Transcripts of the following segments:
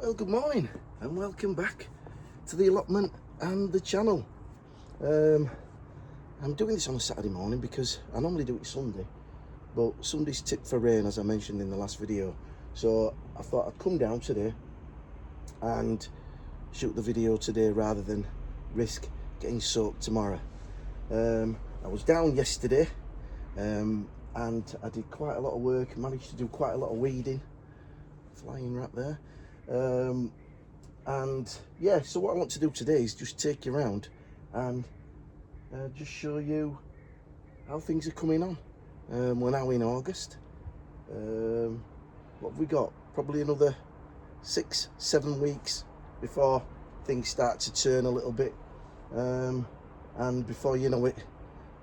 Well, good morning and welcome back to the allotment and the channel. I'm doing this on a Saturday morning because I normally do it Sunday, but Sunday's tipped for rain, as I mentioned in the last video. So I thought I'd come down today and shoot the video today rather than risk getting soaked tomorrow. I was down yesterday and I did quite a lot of work, managed to do quite a lot of weeding. Flying rat there. And yeah, so what I want to do today is just take you around and just show you how things are coming on. We're now in August. What have we got? Probably another 6-7 weeks before things start to turn a little bit, and before you know it,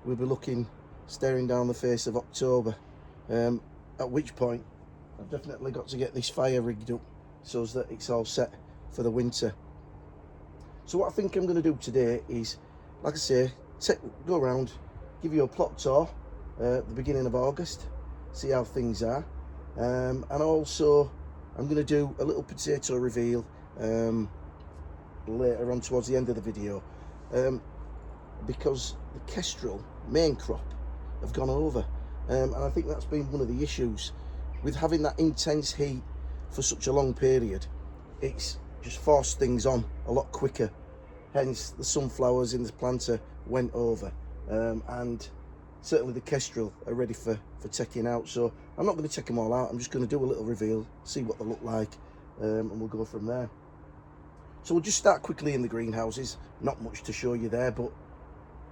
we'll be staring down the face of October, at which point I've definitely got to get this fire rigged up so that it's all set for the winter. So what I think I'm going to do today is, like I say, go around, give you a plot tour at the beginning of August, see how things are, and also I'm going to do a little potato reveal later on towards the end of the video, because the kestrel main crop have gone over, and I think that's been one of the issues with having that intense heat for such a long period. It's just forced things on a lot quicker, hence the sunflowers in the planter went over, and certainly the kestrel are ready for taking out. So I'm not going to take them all out, I'm just going to do a little reveal, see what they look like, and we'll go from there. So we'll just start quickly in the greenhouses. Not much to show you there, but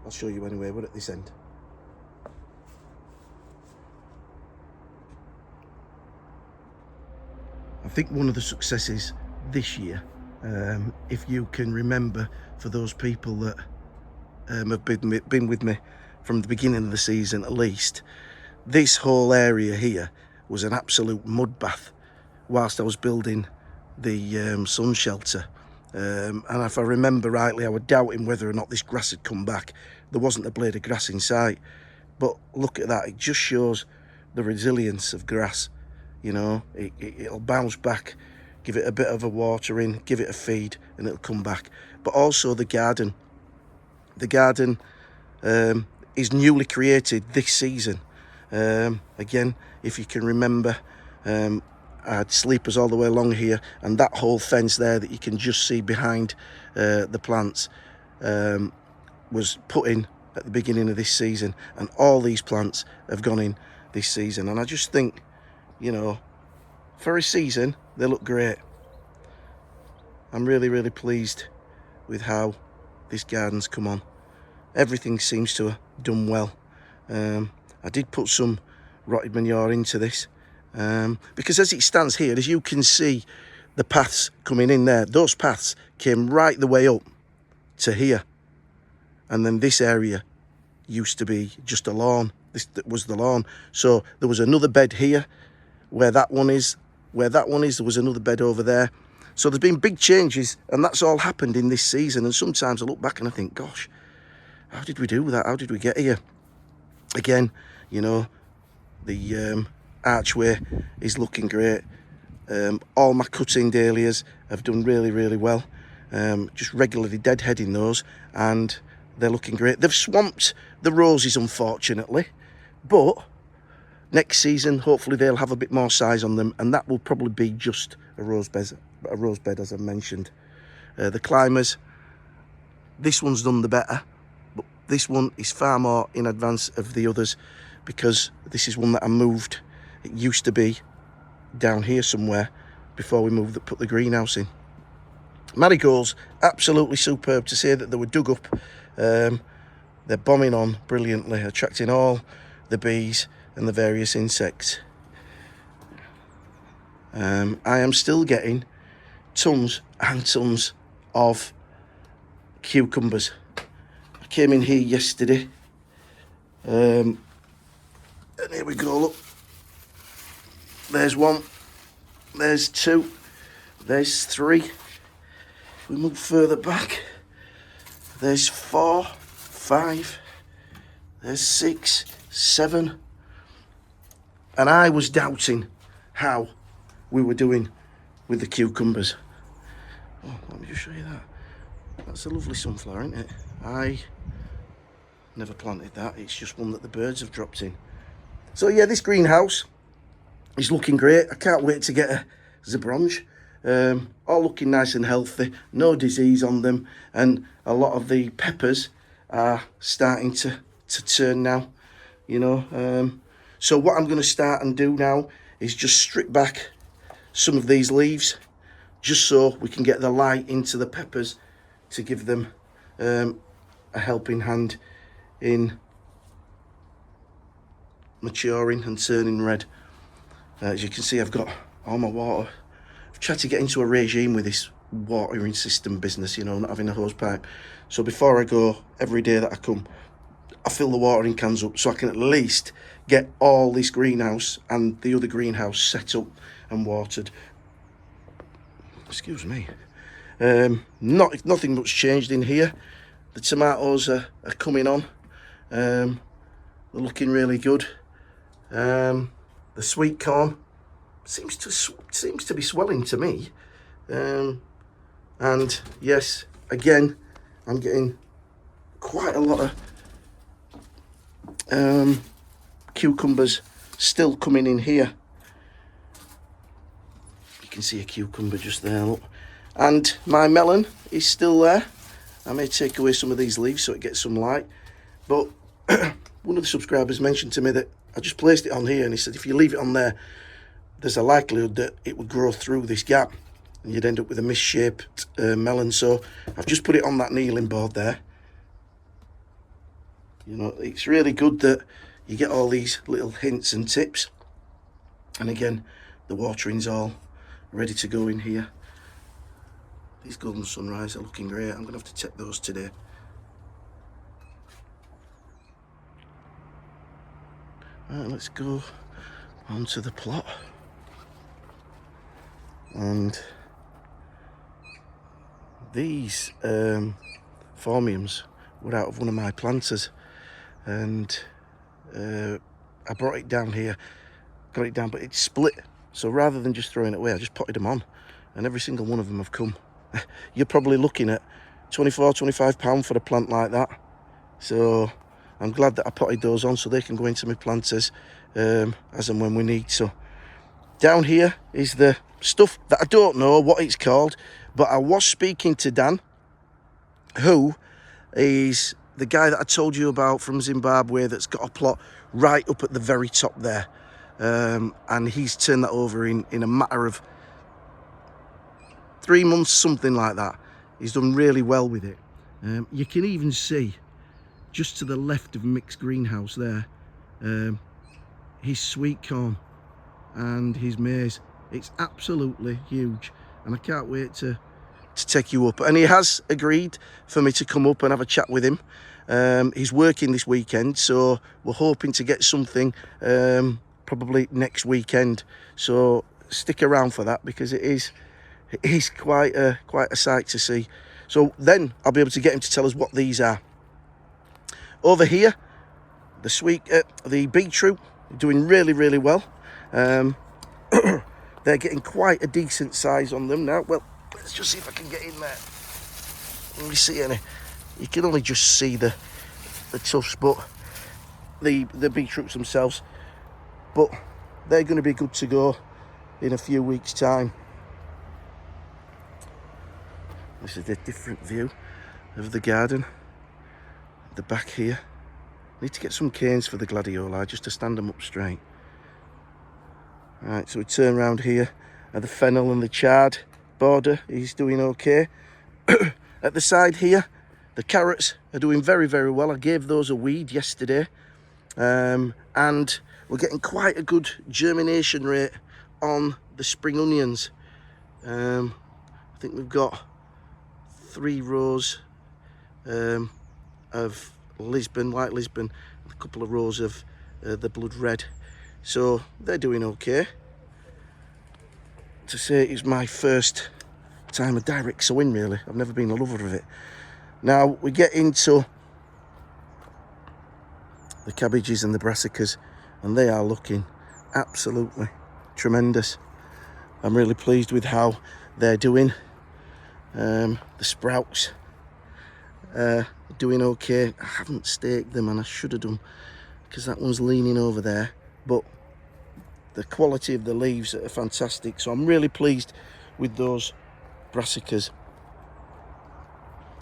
I'll show you anyway. We're at this end. I think one of the successes this year, if you can remember, for those people that have been with me from the beginning of the season at least, this whole area here was an absolute mud bath whilst I was building the sun shelter. And if I remember rightly, I was doubting whether or not this grass had come back. There wasn't a blade of grass in sight, but look at that, it just shows the resilience of grass. You know, it'll bounce back, give it a bit of a watering, give it a feed, and it'll come back. But also the garden. The garden is newly created this season. Again, if you can remember, I had sleepers all the way along here, and that whole fence there that you can just see behind the plants was put in at the beginning of this season, and all these plants have gone in this season. And I just think, you know, for a season, they look great. I'm really, really pleased with how this garden's come on. Everything seems to have done well. I did put some rotted manure into this, because as it stands here, as you can see, the paths coming in there, those paths came right the way up to here. And then this area used to be just a lawn. This was the lawn. So there was another bed here, where that one is, there was another bed over there. So there's been big changes, and that's all happened in this season. And sometimes I look back and I think, gosh, how did we do that? How did we get here? Again, you know, the archway is looking great. All my cutting dahlias have done really, really well. Just regularly deadheading those, and they're looking great. They've swamped the roses, unfortunately, but next season, hopefully they'll have a bit more size on them, and that will probably be just a rose bed, as I mentioned. The climbers, this one's done the better, but this one is far more in advance of the others, because this is one that I moved. It used to be down here somewhere before we put the greenhouse in. Marigolds, absolutely superb. To say that they were dug up, they're bombing on brilliantly, attracting all the bees and the various insects. I am still getting tons and tons of cucumbers. I came in here yesterday, and here we go, look. There's one, there's two, there's three. We move further back, there's 4, 5, there's 6, 7. And I was doubting how we were doing with the cucumbers. Oh, let me just show you that. That's a lovely sunflower, isn't it? I never planted that. It's just one that the birds have dropped in. So yeah, this greenhouse is looking great. I can't wait to get a zabranche. All looking nice and healthy, no disease on them, and a lot of the peppers are starting to turn now, you know. So what I'm going to start and do now is just strip back some of these leaves, just so we can get the light into the peppers to give them a helping hand in maturing and turning red. As you can see, I've got all my water. I've tried to get into a regime with this watering system business, you know, not having a hose pipe. So before I go, every day that I come, I fill the watering cans up so I can at least get all this greenhouse and the other greenhouse set up and watered. Excuse me. Nothing much changed in here. The tomatoes are coming on. They're looking really good. The sweet corn seems to be swelling to me. And yes, again, I'm getting quite a lot of cucumbers still coming in here. You can see a cucumber just there, look. And my melon is still there. I may take away some of these leaves so it gets some light. But one of the subscribers mentioned to me that I just placed it on here, and he said if you leave it on there, there's a likelihood that it would grow through this gap and you'd end up with a misshaped melon. So I've just put it on that kneeling board there. You know, it's really good that you get all these little hints and tips. And again, the watering's all ready to go in here. These golden sunrise are looking great. I'm going to have to check those today. Right, let's go onto the plot. And these phormiums were out of one of my planters, and I brought it down here, got it down, but it's split. So rather than just throwing it away, I just potted them on, and every single one of them have come. You're probably looking at £24-25 for a plant like that. So I'm glad that I potted those on so they can go into my planters as and when we need. So down here is the stuff that I don't know what it's called, but I was speaking to Dan, who is the guy that I told you about from Zimbabwe that's got a plot right up at the very top there. And he's turned that over in a matter of 3 months, something like that. He's done really well with it. You can even see just to the left of Mick's greenhouse there, his sweet corn and his maize. It's absolutely huge, and I can't wait to take you up. And he has agreed for me to come up and have a chat with him. He's working this weekend, so we're hoping to get something probably next weekend. So stick around for that, because it is quite a sight to see. So then I'll be able to get him to tell us what these are. Over here, the beetroot doing really well. They're getting quite a decent size on them now. Well, let's just see if I can get in there. Let me see any. You can only just see the tufts, but the beetroots themselves. But they're going to be good to go in a few weeks' time. This is a different view of the garden. The back here. Need to get some canes for the gladioli just to stand them up straight. Right, so we turn around here at the fennel and the chard border. He's doing okay. At the side here, the carrots are doing very well. I gave those a weed yesterday, and we're getting quite a good germination rate on the spring onions. I think we've got 3 rows of Lisbon, white Lisbon, a couple of rows of the blood red. So they're doing okay. To say it's my first time of direct sowing, really. I've never been a lover of it. Now we get into the cabbages and the brassicas, and they are looking absolutely tremendous. I'm really pleased with how they're doing. The sprouts doing okay. I haven't staked them, and I should have done, because that one's leaning over there, but the quality of the leaves are fantastic, so I'm really pleased with those brassicas.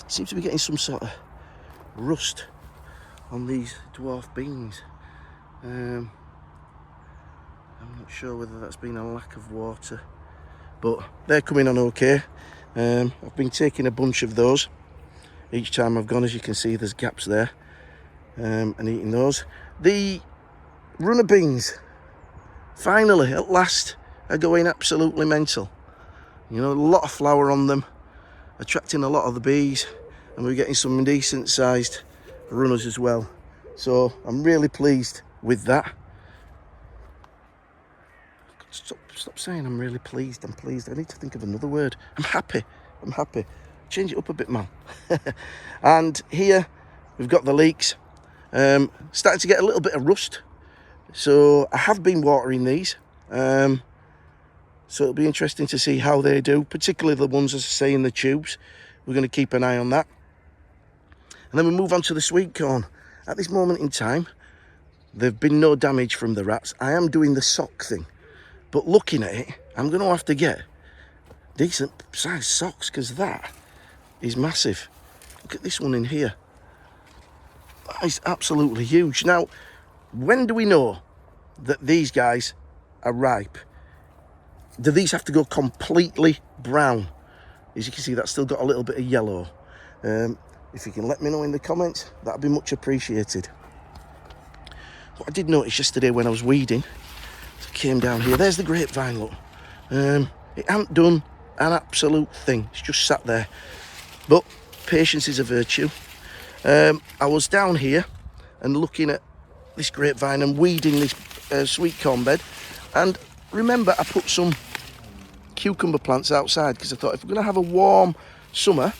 Seems to be getting some sort of rust on these dwarf beans. I'm not sure whether that's been a lack of water, but they're coming on okay. I've been taking a bunch of those each time I've gone. As you can see, there's gaps there, and eating those. The runner beans, finally, at last, are going absolutely mental. You know, a lot of flower on them, attracting a lot of the bees, and we're getting some decent sized runners as well. So I'm really pleased with that. Stop saying I'm really pleased. I'm pleased. I need to think of another word. I'm happy. I'm happy. Change it up a bit, man. And here we've got the leeks. Starting to get a little bit of rust. So I have been watering these. So it'll be interesting to see how they do, particularly the ones, as I say, in the tubes. We're going to keep an eye on that. And then we move on to the sweet corn. At this moment in time, there've been no damage from the rats. I am doing the sock thing. But looking at it, I'm going to have to get decent sized socks, because that is massive. Look at this one in here. That is absolutely huge. Now, when do we know that these guys are ripe? Do these have to go completely brown? As you can see, that's still got a little bit of yellow. If you can let me know in the comments, that'd be much appreciated. What I did notice yesterday when I was weeding, came down here, there's the grapevine, look. It hasn't done an absolute thing. It's just sat there. But patience is a virtue. I was down here and looking at this grapevine and weeding this sweet corn bed, and remember, I put some cucumber plants outside because I thought if we're going to have a warm summer,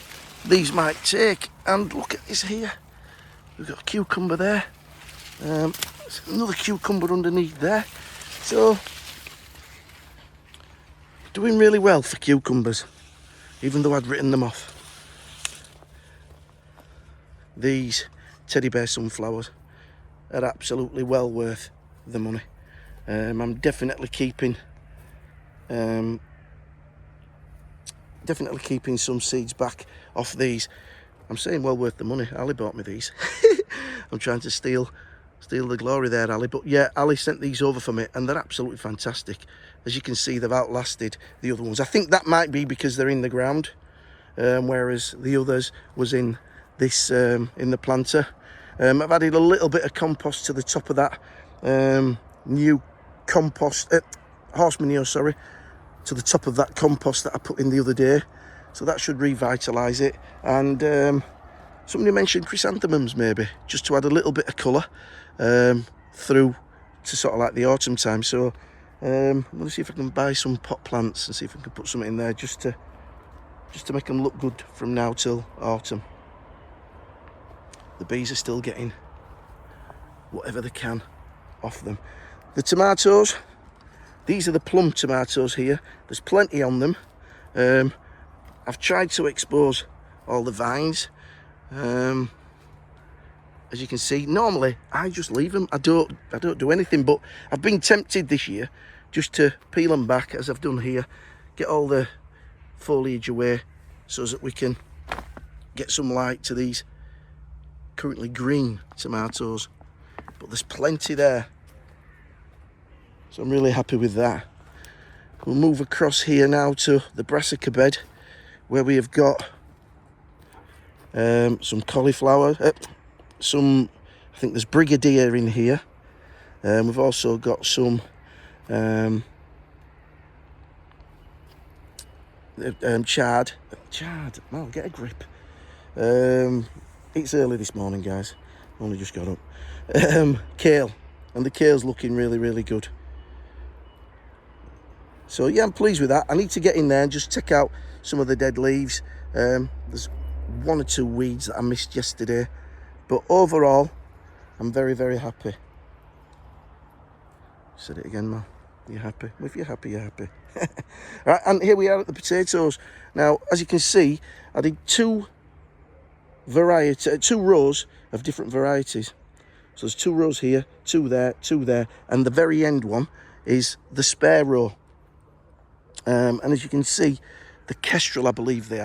these might take. And look at this here. We've got a cucumber there. There's another cucumber underneath there. So, doing really well for cucumbers, even though I'd written them off. These teddy bear sunflowers are absolutely well worth the money. I'm definitely keeping some seeds back off these. I'm saying well worth the money. Ali bought me these. I'm trying to steal the glory there, Ali. But yeah, Ali sent these over for me, and they're absolutely fantastic. As you can see, they've outlasted the other ones. I think that might be because they're in the ground, whereas the others was in this in the planter. I've added a little bit of compost to the top of that new compost, horse manure, sorry, to the top of that compost that I put in the other day. So that should revitalise it. And somebody mentioned chrysanthemums, maybe, just to add a little bit of colour through to sort of like the autumn time. So I'm going to see if I can buy some pot plants and see if I can put something in there just to make them look good from now till autumn. The bees are still getting whatever they can off them. The tomatoes, these are the plum tomatoes here. There's plenty on them. I've tried to expose all the vines. As you can see, normally I just leave them. I don't do anything, but I've been tempted this year just to peel them back, as I've done here, get all the foliage away so that we can get some light to these currently green tomatoes. But there's plenty there, so I'm really happy with that. We'll move across here now to the Brassica bed, where we have got some cauliflower, I think there's brigadier in here. We've also got some chard, no, get a grip. It's early this morning, guys, only just got up. Kale, and the kale's looking really, really good. So yeah, I'm pleased with that. I need to get in there and just check out some of the dead leaves. There's one or two weeds that I missed yesterday, but overall I'm very, very happy. Said it again, man. You're happy. If you're happy, you're happy. Right, and here we are at the potatoes. Now, as you can see, I did two rows of different varieties. So there's 2 rows here, 2 there, and the very end one is the spare row. And as you can see, the kestrel, I believe they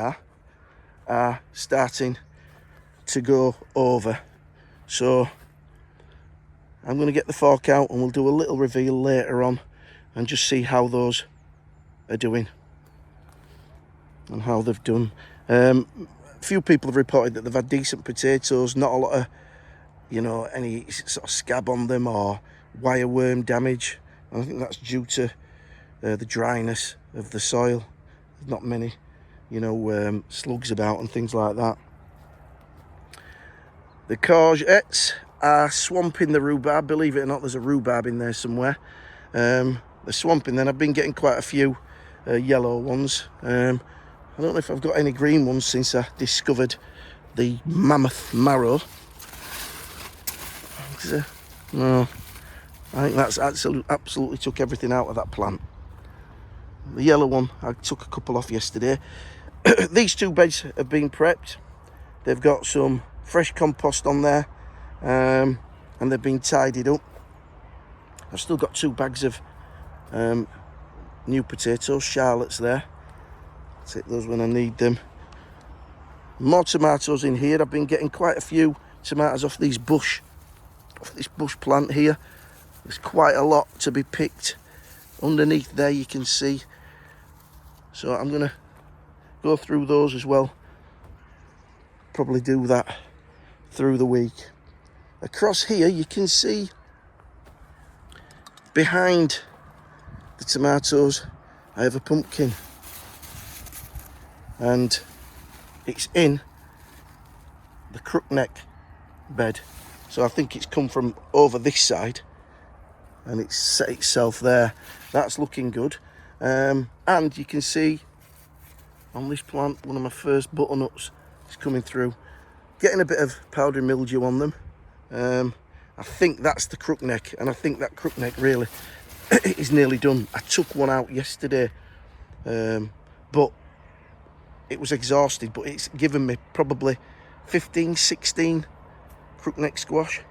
are starting to go over. So I'm going to get the fork out and we'll do a little reveal later on and just see how those are doing and how they've done. A few people have reported that they've had decent potatoes, not a lot of, you know, any sort of scab on them or wireworm damage. I think that's due to the dryness of the soil. There's not many, you know, slugs about and things like that. The courgettes are swamping the rhubarb. Believe it or not, there's a rhubarb in there somewhere. They're swamping. Then I've been getting quite a few yellow ones. I don't know if I've got any green ones since I discovered the mammoth marrow. No, I think that's absolutely took everything out of that plant. The yellow one, I took a couple off yesterday. These 2 beds have been prepped. They've got some fresh compost on there, and they've been tidied up. I've still got 2 bags of new potatoes, Charlotte's there. Take those when I need them. More tomatoes in here. I've been getting quite a few tomatoes off this bush plant here. There's quite a lot to be picked. Underneath there you can see. So I'm gonna go through those as well. Probably do that through the week. Across here you can see behind the tomatoes I have a pumpkin, and it's in the crookneck bed. So I think it's come from over this side and it's set itself there. That's looking good. And you can see on this plant, one of my first butternuts is coming through. Getting a bit of powdery mildew on them. I think that's the crookneck, and I think that crookneck really is nearly done. I took one out yesterday, but it was exhausted, but it's given me probably 15, 16 crookneck squash.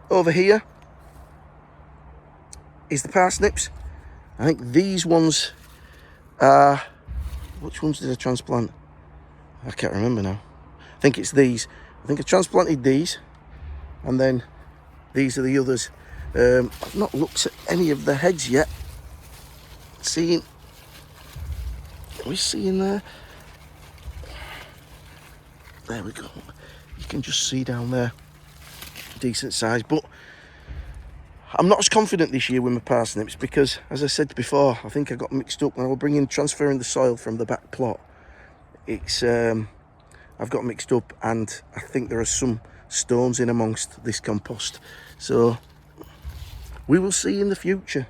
Over here is the parsnips. I think these ones are, which ones did I transplant? I can't remember now. I think it's these. I think I transplanted these, and then these are the others. I've not looked at any of the heads yet. Are we seeing there? There we go. You can just see down there. Decent size, but I'm not as confident this year with my parsnips because, as I said before, I think I got mixed up when I was transferring the soil from the back plot. I've got mixed up, and I think there are some stones in amongst this compost. So we will see in the future.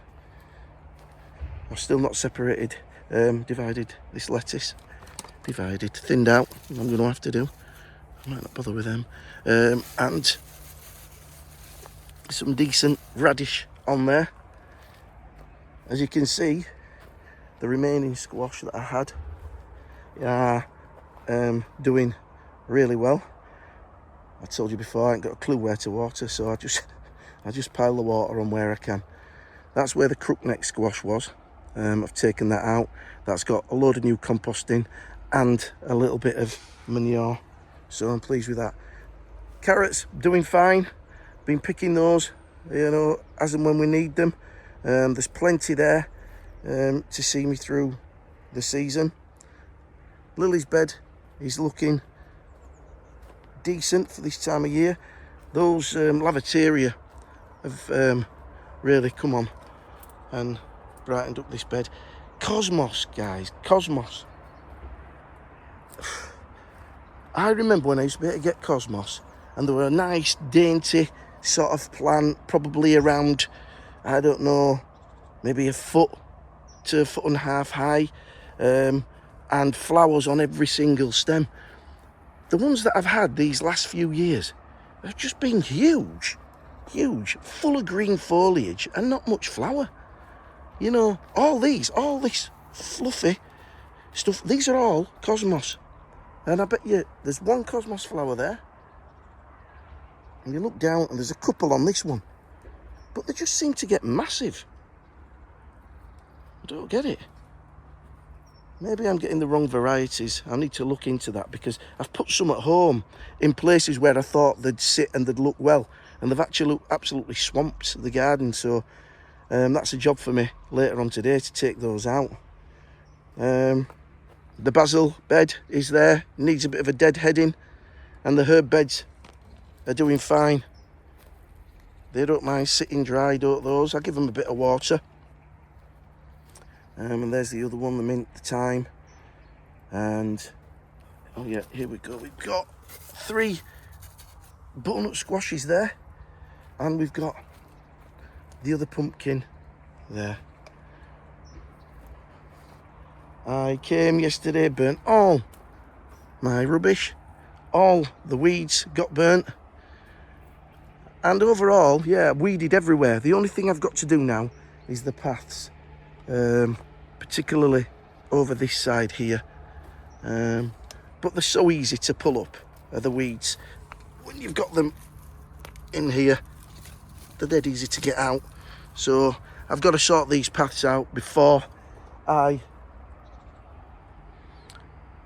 I've still not separated, divided this lettuce. Thinned out. I'm going to have to do. I might not bother with them. And some decent radish on there. As you can see, the remaining squash that I had are doing really well. I told you before, I ain't got a clue where to water, so I just pile the water on where I can. That's where the crookneck squash was. I've taken that out. That's got a load of new composting and a little bit of manure, so I'm pleased with that. Carrots doing fine. Been picking those, you know, as and when we need them. There's plenty there to see me through the season. Lily's bed is looking decent for this time of year. Those lavateria have really come on and brightened up this bed. Cosmos, guys, cosmos. I remember when I used to be able to get cosmos, and they were a nice, dainty sort of plant, probably around, I don't know, maybe a foot to a foot and a half high, and flowers on every single stem. The ones that I've had these last few years have just been huge. huge, full of green foliage and not much flower. You know, all this fluffy stuff, these are all cosmos. And I bet you there's one cosmos flower there. And you look down and there's a couple on this one. But they just seem to get massive. I don't get it. Maybe I'm getting the wrong varieties. I need to look into that, because I've put some at home in places where I thought they'd sit and they'd look well. And they've actually absolutely swamped the garden. So that's a job for me later on today to take those out. The basil bed is there. Needs a bit of a deadheading. And the herb beds are doing fine. They don't mind sitting dry, don't those? I give them a bit of water. And there's the other one, the mint, the thyme. And, oh yeah, here we go. We've got 3 butternut squashes there. And we've got the other pumpkin there. I came yesterday, burnt all my rubbish. All the weeds got burnt. And overall, yeah, weeded everywhere. The only thing I've got to do now is the paths. Particularly over this side here. But they're so easy to pull up, the weeds. When you've got them in here, they're dead easy to get out. So I've got to sort these paths out before I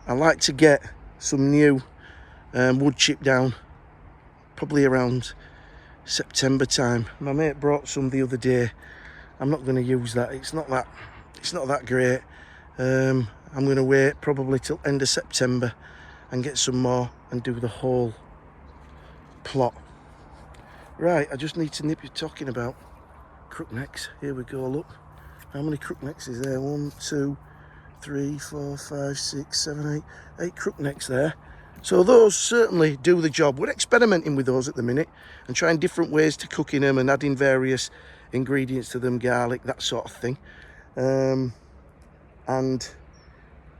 like to get some new wood chip down, probably around September time. My mate brought some the other day. I'm not going to use that. It's not that great. I'm going to wait probably till end of September and get some more and do the whole plot. Right, I just need to nip you talking about crooknecks. Here we go, look. How many crooknecks is there? 1, 2, 3, 4, 5, 6, 7, 8 crooknecks there. So those certainly do the job. We're experimenting with those at the minute and trying different ways to cooking them and adding various ingredients to them, garlic, that sort of thing. And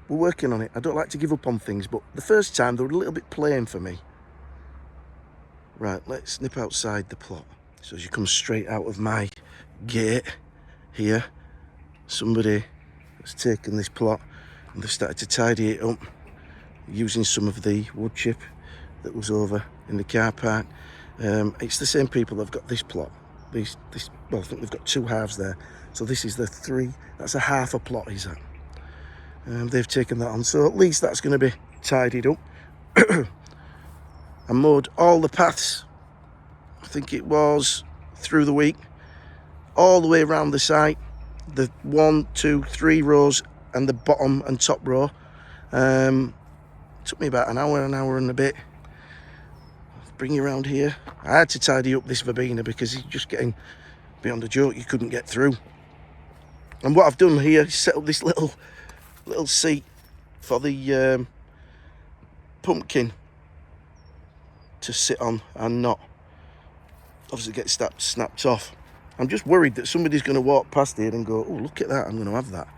we're working on it. I don't like to give up on things, but the first time they were a little bit plain for me. Right, let's nip outside the plot. So as you come straight out of my gate here, somebody has taken this plot and they've started to tidy it up using some of the wood chip that was over in the car park. It's the same people that've got this plot. Well, I think they've got 2 halves there. So this is the 3, that's a half a plot, is that? They've taken that on. So at least that's going to be tidied up. I mowed all the paths, I think it was through the week, all the way around the site. The 1, 2, 3 rows and the bottom and top row. Took me about an hour and a bit. Bring you around here. I had to tidy up this verbena because it's just getting beyond a joke. You couldn't get through. And what I've done here is set up this little seat for the pumpkin to sit on and not obviously get snapped off. I'm just worried that somebody's going to walk past here and go, oh, look at that, I'm going to have that.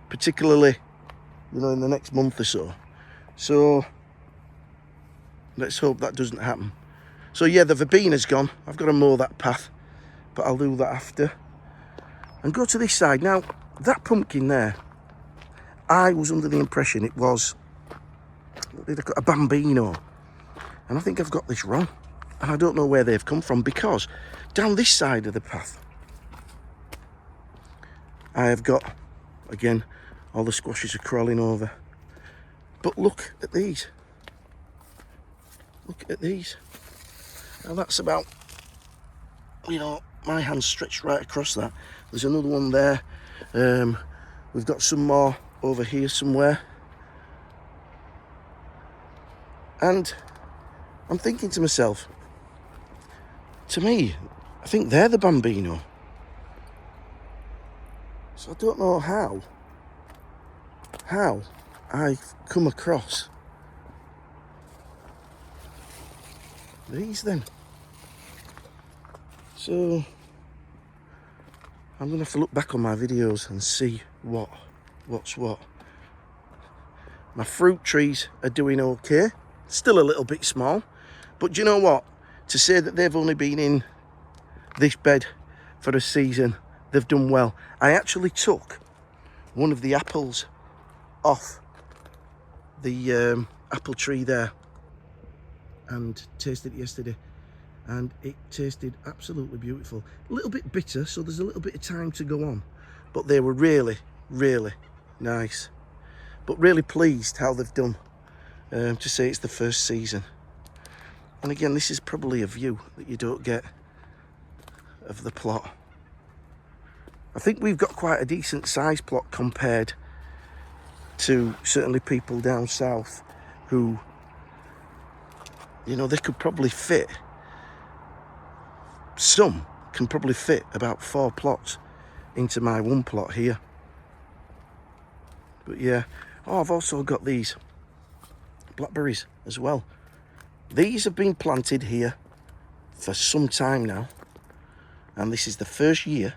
Particularly, you know, in the next month or so. So let's hope that doesn't happen. So yeah, the verbena's gone. I've got to mow that path, but I'll do that after. And go to this side. Now, that pumpkin there, I was under the impression it was a bambino. And I think I've got this wrong. And I don't know where they've come from, because down this side of the path, I have got, again, all the squashes are crawling over. But look at these. Look at these. Now that's about, you know, my hand stretched right across that. There's another one there. We've got some more over here somewhere. And I'm thinking to myself, to me, I think they're the bambino. So I don't know how I've come across these then. So I'm going to have to look back on my videos and see what's what. My fruit trees are doing okay. Still a little bit small. But do you know what? To say that they've only been in this bed for a season. They've done well. I actually took one of the apples off the apple tree there and tasted it yesterday, and it tasted absolutely beautiful. A little bit bitter, so there's a little bit of time to go on, but they were really, really nice. But really pleased how they've done, to say it's the first season. And again, this is probably a view that you don't get of the plot. I think we've got quite a decent size plot compared to certainly people down south who, you know, they could probably fit, some can probably fit about 4 plots into my 1 plot here. But yeah, oh, I've also got these blackberries as well. These have been planted here for some time now, and this is the first year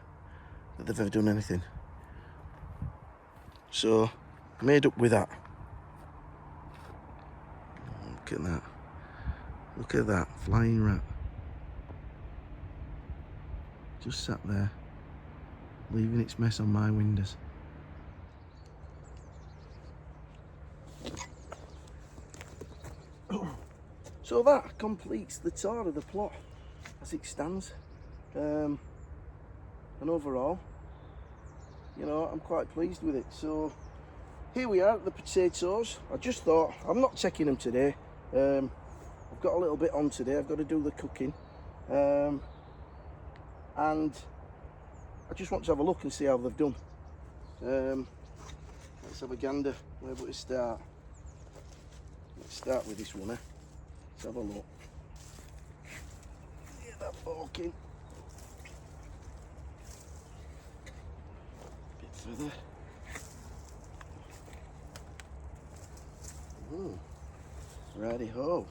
that they've ever done anything. So, made up with that. Look at that. Look at that, flying rat. Just sat there, leaving its mess on my windows. So that completes the tour of the plot as it stands. And overall, you know, I'm quite pleased with it. So here we are at the potatoes. I just thought, I'm not taking them today. I've got a little bit on today. I've got to do the cooking. And I just want to have a look and see how they've done. Let's have a gander. Where would we start? Let's start with this one, eh? Let's have a look. Get that fork in. Bit further. Oh, righty ho.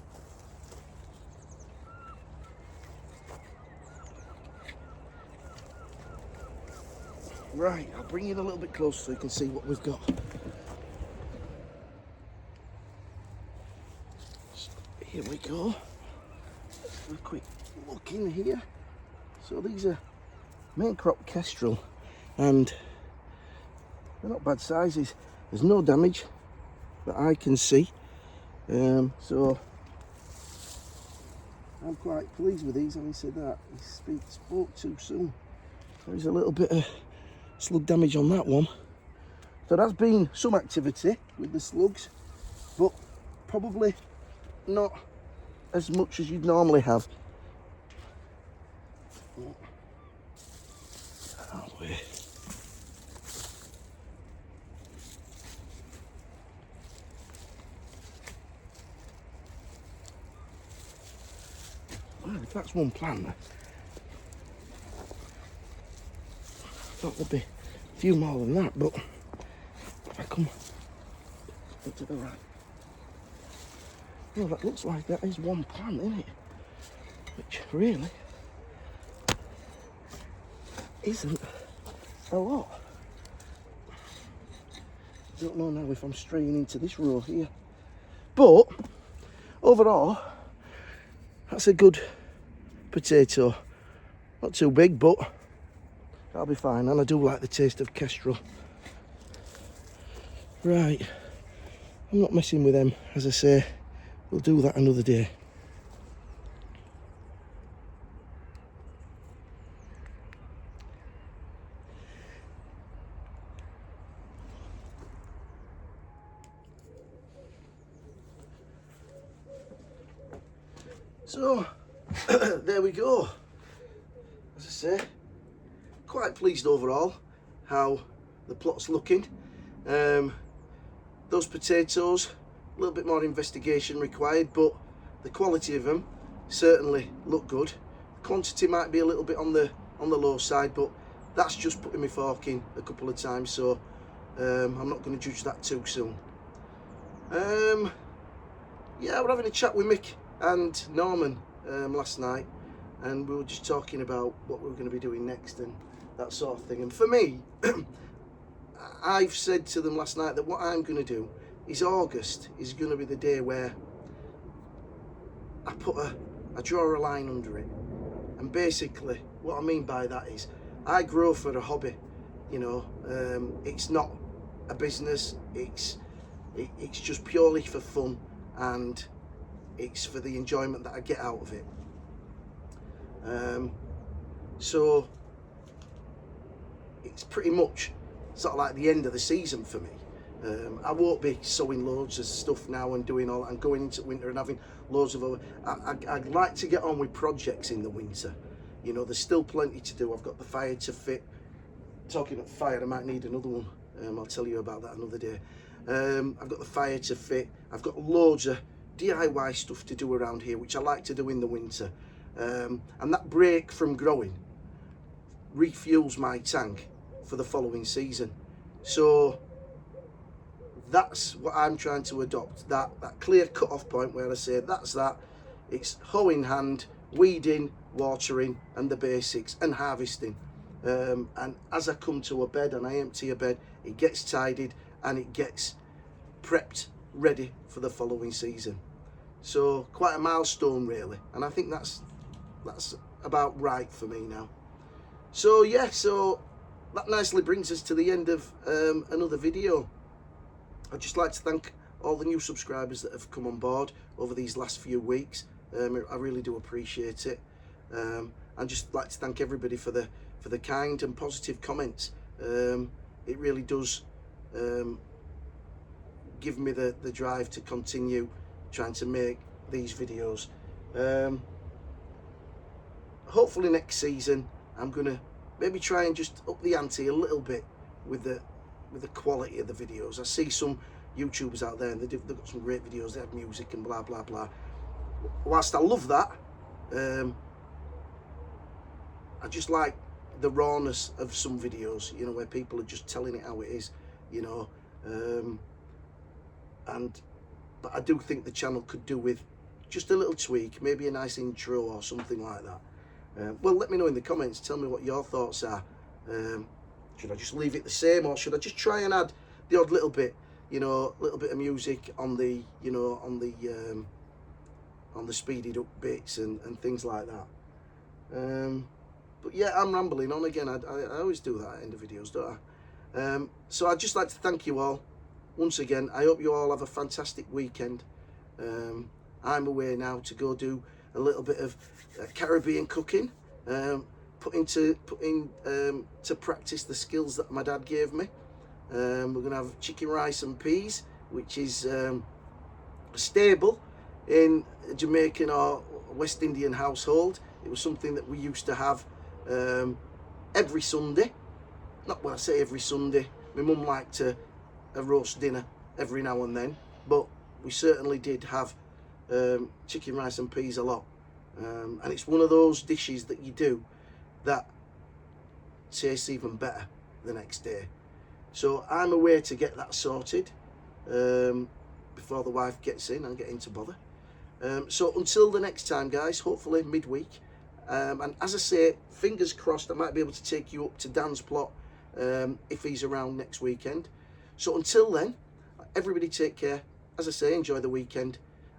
Right, I'll bring it a little bit closer so you can see what we've got. So, here we go. Let's have a quick look in here. So these are main crop kestrel, and they're not bad sizes. There's no damage that I can see. So I'm quite pleased with these. Having said that, he spoke too soon. There's a little bit of slug damage on that one. So that's been some activity with the slugs, but probably not as much as you'd normally have. That way. Well, if that's one plant, I thought there'd be a few more than that, but if I come up to the right, well, that looks like that is one plant, isn't it? Which really isn't a lot. I don't know now if I'm straying into this row here, but overall, that's a good potato. Not too big, but that'll be fine, and I do like the taste of kestrel. Right, I'm not messing with them, as I say. We'll do that another day. So, there we go. As I say, quite pleased overall how the plot's looking. Those potatoes, a little bit more investigation required, but the quality of them certainly look good. The quantity might be a little bit on the low side, but that's just putting my fork in a couple of times, so I'm not going to judge that too soon. Yeah, we're having a chat with Mick and Norman last night, and we were just talking about what we were going to be doing next and that sort of thing. And for me, I've said to them last night that what I'm going to do is August is going to be the day where I draw a line under it, and basically what I mean by that is I grow for a hobby, you know. It's not a business, it's just purely for fun, and it's for the enjoyment that I get out of it. So it's pretty much sort of like the end of the season for me. I won't be sowing loads of stuff now and doing all that and going into winter and having loads of I'd like to get on with projects in the winter. You know, there's still plenty to do. I've got the fire to fit. Talking of fire, I might need another one. I'll tell you about that another day. I've got the fire to fit. I've got loads of DIY stuff to do around here, which I like to do in the winter. And that break from growing refuels my tank for the following season. So that's what I'm trying to adopt, that clear cut-off point where I say that's that. It's hoe in hand, weeding, watering, and the basics, and harvesting. And as I come to a bed and I empty a bed, it gets tidied and it gets prepped, ready for the following season. So quite a milestone really, and I think that's about right for me now. So yeah, so that nicely brings us to the end of another video. I'd just like to thank all the new subscribers that have come on board over these last few weeks. I really do appreciate it. I'd just like to thank everybody for the kind and positive comments. It really does give me the drive to continue trying to make these videos. Hopefully next season I'm gonna maybe try and just up the ante a little bit with the quality of the videos. I see some YouTubers out there and they've got some great videos, they have music and blah blah blah. Whilst I love that, I just like the rawness of some videos, you know, where people are just telling it how it is, you know. But I do think the channel could do with just a little tweak, maybe a nice intro or something like that. Well, let me know in the comments, tell me what your thoughts are. Should I just leave it the same, or should I just try and add the odd little bit, you know, a little bit of music on the, you know, on the speeded up bits and things like that. But yeah, I'm rambling on again. I always do that at the end of videos, don't I? So I'd just like to thank you all once again. I hope you all have a fantastic weekend. I'm away now to go do a little bit of Caribbean cooking, putting to practice the skills that my dad gave me. We're gonna have chicken, rice and peas, which is a staple in a Jamaican or West Indian household. It was something that we used to have every Sunday. Not when I say every Sunday, my mum liked a roast dinner every now and then, but we certainly did have chicken, rice and peas a lot. And it's one of those dishes that you do that tastes even better the next day. So I'm away to get that sorted before the wife gets in and get into bother. So until the next time, guys, hopefully midweek. And as I say, fingers crossed, I might be able to take you up to Dan's plot if he's around next weekend. So until then, everybody take care. As I say, enjoy the weekend,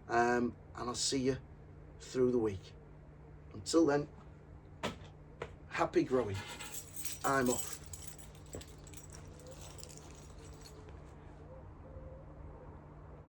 and I'll see you through the week. Until then, happy growing. I'm off.